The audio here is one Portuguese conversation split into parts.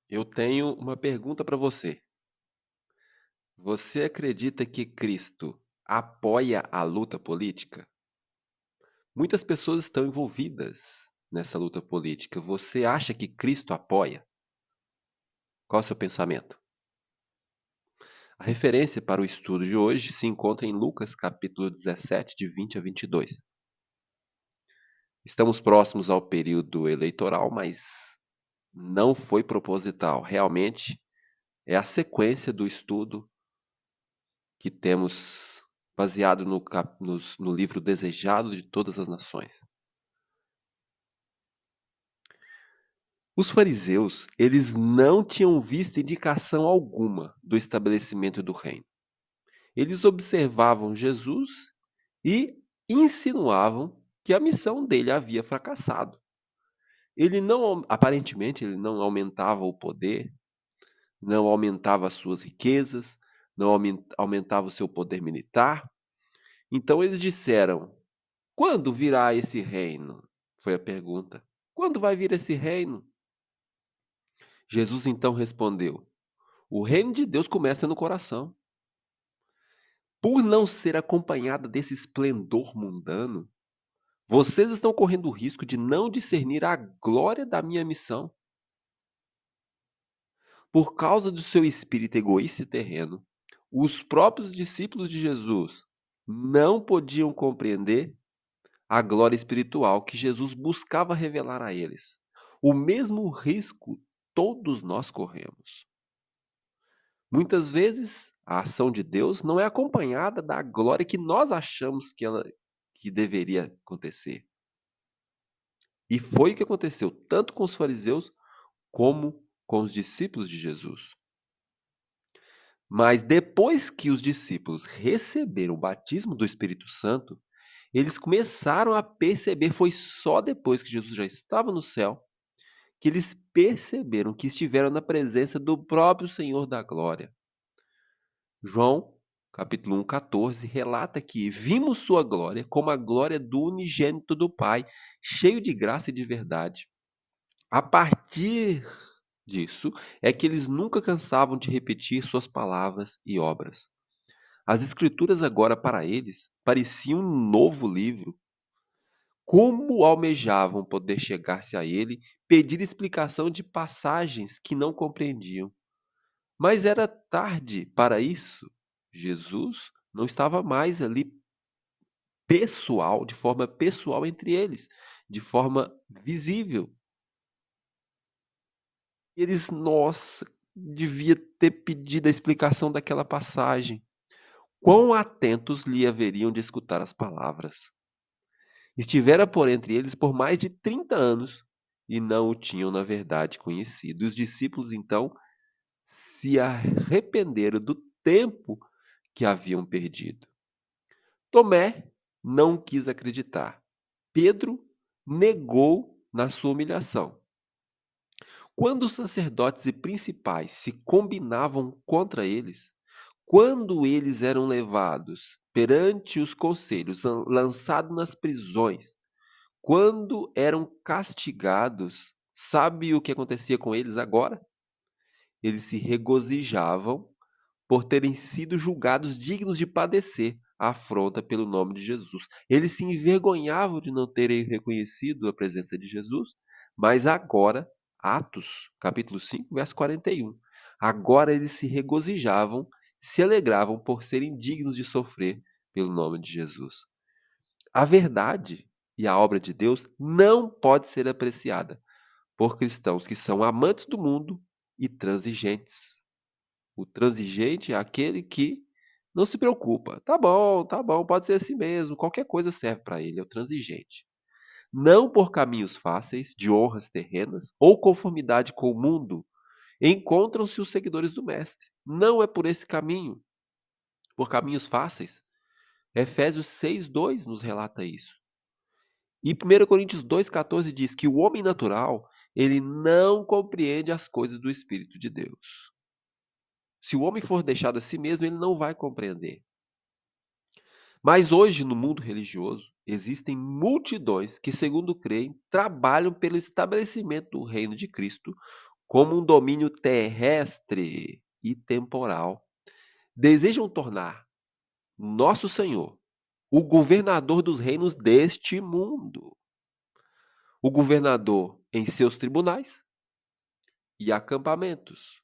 Eu tenho uma pergunta para você. Você acredita que Cristo apoia a luta política? Muitas pessoas estão envolvidas nessa luta política. Você acha que Cristo apoia? Qual é o seu pensamento? A referência para o estudo de hoje se encontra em Lucas capítulo 17, de 20 a 22. Estamos próximos ao período eleitoral, mas não foi proposital. Realmente é a sequência do estudo que temos baseado no livro Desejado de Todas as Nações. Os fariseus, eles não tinham visto indicação alguma do estabelecimento do reino. Eles observavam Jesus e insinuavam que a missão dele havia fracassado. Aparentemente, ele não aumentava o poder, não aumentava as suas riquezas, não aumentava o seu poder militar. Então eles disseram: quando virá esse reino? Foi a pergunta. Quando vai vir esse reino? Jesus então respondeu: o reino de Deus começa no coração. Por não ser acompanhada desse esplendor mundano, vocês estão correndo o risco de não discernir a glória da minha missão. Por causa do seu espírito egoísta e terreno, os próprios discípulos de Jesus não podiam compreender a glória espiritual que Jesus buscava revelar a eles. O mesmo risco todos nós corremos. Muitas vezes, a ação de Deus não é acompanhada da glória que nós achamos que deveria acontecer. E foi o que aconteceu tanto com os fariseus como com os discípulos de Jesus. Mas depois que os discípulos receberam o batismo do Espírito Santo, eles começaram a perceber, foi só depois que Jesus já estava no céu, que eles perceberam que estiveram na presença do próprio Senhor da glória. João, capítulo 1, 14, relata que vimos sua glória como a glória do unigênito do Pai, cheio de graça e de verdade. A partir disso é que eles nunca cansavam de repetir suas palavras e obras. As Escrituras agora para eles pareciam um novo livro. Como almejavam poder chegar-se a ele, pedir explicação de passagens que não compreendiam. Mas era tarde para isso. Jesus não estava mais ali pessoal, de forma pessoal entre eles, de forma visível. E eles, nossa, devia ter pedido a explicação daquela passagem. Quão atentos lhe haveriam de escutar as palavras. Estivera por entre eles por mais de 30 anos e não o tinham, na verdade, conhecido. E os discípulos, então, se arrependeram do tempo que haviam perdido. Tomé não quis acreditar. Pedro negou na sua humilhação. Quando os sacerdotes e principais se combinavam contra eles, quando eles eram levados perante os conselhos, lançados nas prisões, quando eram castigados, sabe o que acontecia com eles agora? Eles se regozijavam por terem sido julgados dignos de padecer a afronta pelo nome de Jesus. Eles se envergonhavam de não terem reconhecido a presença de Jesus, mas agora, Atos, capítulo 5, verso 41, agora eles se regozijavam, se alegravam por serem dignos de sofrer pelo nome de Jesus. A verdade e a obra de Deus não pode ser apreciada por cristãos que são amantes do mundo e transigentes. O transigente é aquele que não se preocupa. Tá bom, pode ser assim mesmo. Qualquer coisa serve para ele, é o transigente. Não por caminhos fáceis, de honras terrenas ou conformidade com o mundo, encontram-se os seguidores do Mestre. Não é por esse caminho, por caminhos fáceis. Efésios 6:2 nos relata isso. E 1 Coríntios 2,14 diz que o homem natural, ele não compreende as coisas do Espírito de Deus. Se o homem for deixado a si mesmo, ele não vai compreender. Mas hoje, no mundo religioso, existem multidões que, segundo creem, trabalham pelo estabelecimento do reino de Cristo como um domínio terrestre e temporal, desejam tornar nosso Senhor o governador dos reinos deste mundo, o governador em seus tribunais e acampamentos,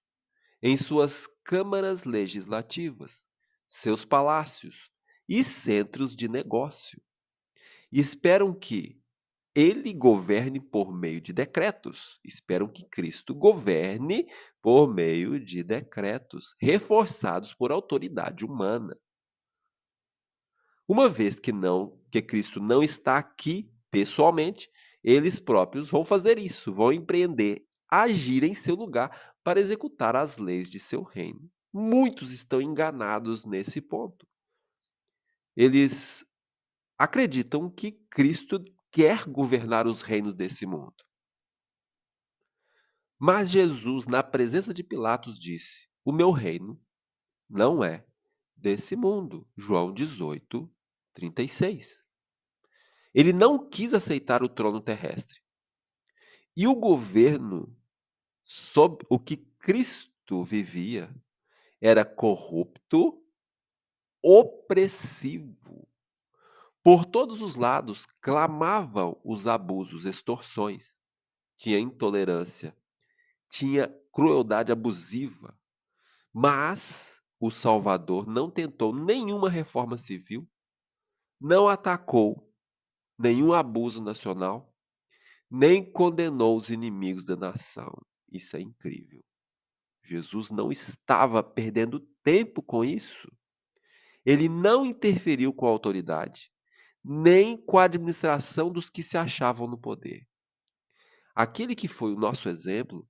em suas câmaras legislativas, seus palácios e centros de negócio. Esperam que ele governe por meio de decretos. Esperam que Cristo governe por meio de decretos, reforçados por autoridade humana. Uma vez que Cristo não está aqui pessoalmente, eles próprios vão fazer isso, vão empreender, agir em seu lugar para executar as leis de seu reino. Muitos estão enganados nesse ponto. Eles acreditam que Cristo quer governar os reinos desse mundo. Mas Jesus, na presença de Pilatos, disse: O meu reino não é desse mundo. João 18, 36. Ele não quis aceitar o trono terrestre. E o governo sob o que Cristo vivia era corrupto, opressivo. Por todos os lados clamavam os abusos, extorsões. Tinha intolerância, tinha crueldade abusiva. Mas o Salvador não tentou nenhuma reforma civil, não atacou nenhum abuso nacional, nem condenou os inimigos da nação. Isso é incrível. Jesus não estava perdendo tempo com isso. Ele não interferiu com a autoridade, nem com a administração dos que se achavam no poder. Aquele que foi o nosso exemplo,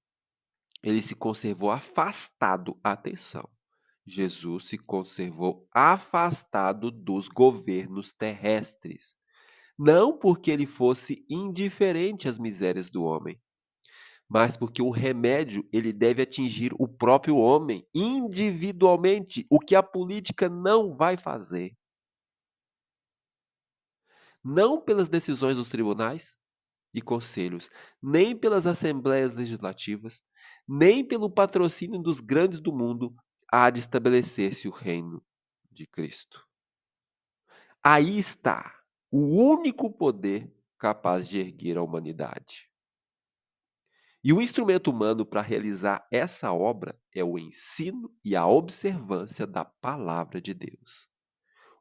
ele se conservou afastado. Atenção. Jesus se conservou afastado dos governos terrestres. Não porque ele fosse indiferente às misérias do homem, mas porque o remédio ele deve atingir o próprio homem individualmente, o que a política não vai fazer. Não pelas decisões dos tribunais e conselhos, nem pelas assembleias legislativas, nem pelo patrocínio dos grandes do mundo, há de estabelecer-se o reino de Cristo. Aí está o único poder capaz de erguer a humanidade. E o instrumento humano para realizar essa obra é o ensino e a observância da palavra de Deus.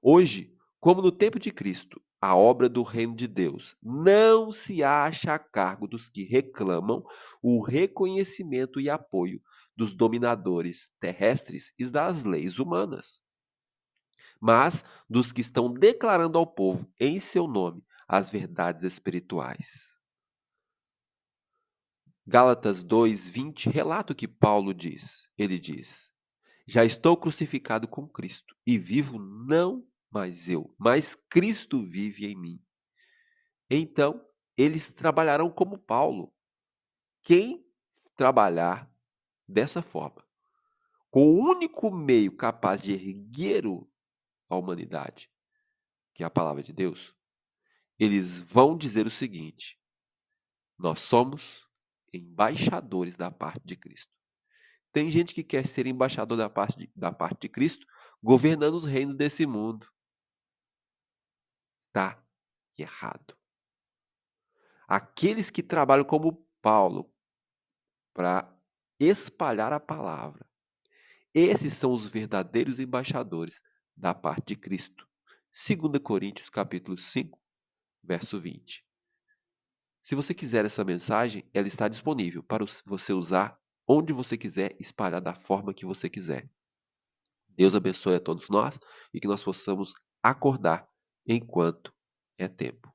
Hoje, como no tempo de Cristo, a obra do reino de Deus não se acha a cargo dos que reclamam o reconhecimento e apoio dos dominadores terrestres e das leis humanas, mas dos que estão declarando ao povo, em seu nome, as verdades espirituais. Gálatas 2:20 relata o que Paulo diz. Ele diz: Já estou crucificado com Cristo, e vivo não mais eu, mas Cristo vive em mim. Então, eles trabalharão como Paulo. Quem trabalhar dessa forma, com o único meio capaz de erguer a humanidade, que é a palavra de Deus, eles vão dizer o seguinte: nós somos embaixadores da parte de Cristo. Tem gente que quer ser embaixador da parte de Cristo, governando os reinos desse mundo. Está errado. Aqueles que trabalham como Paulo para espalhar a palavra, esses são os verdadeiros embaixadores da parte de Cristo. 2 Coríntios capítulo 5, verso 20. Se você quiser essa mensagem, ela está disponível para você usar onde você quiser, espalhar da forma que você quiser. Deus abençoe a todos nós e que nós possamos acordar enquanto é tempo.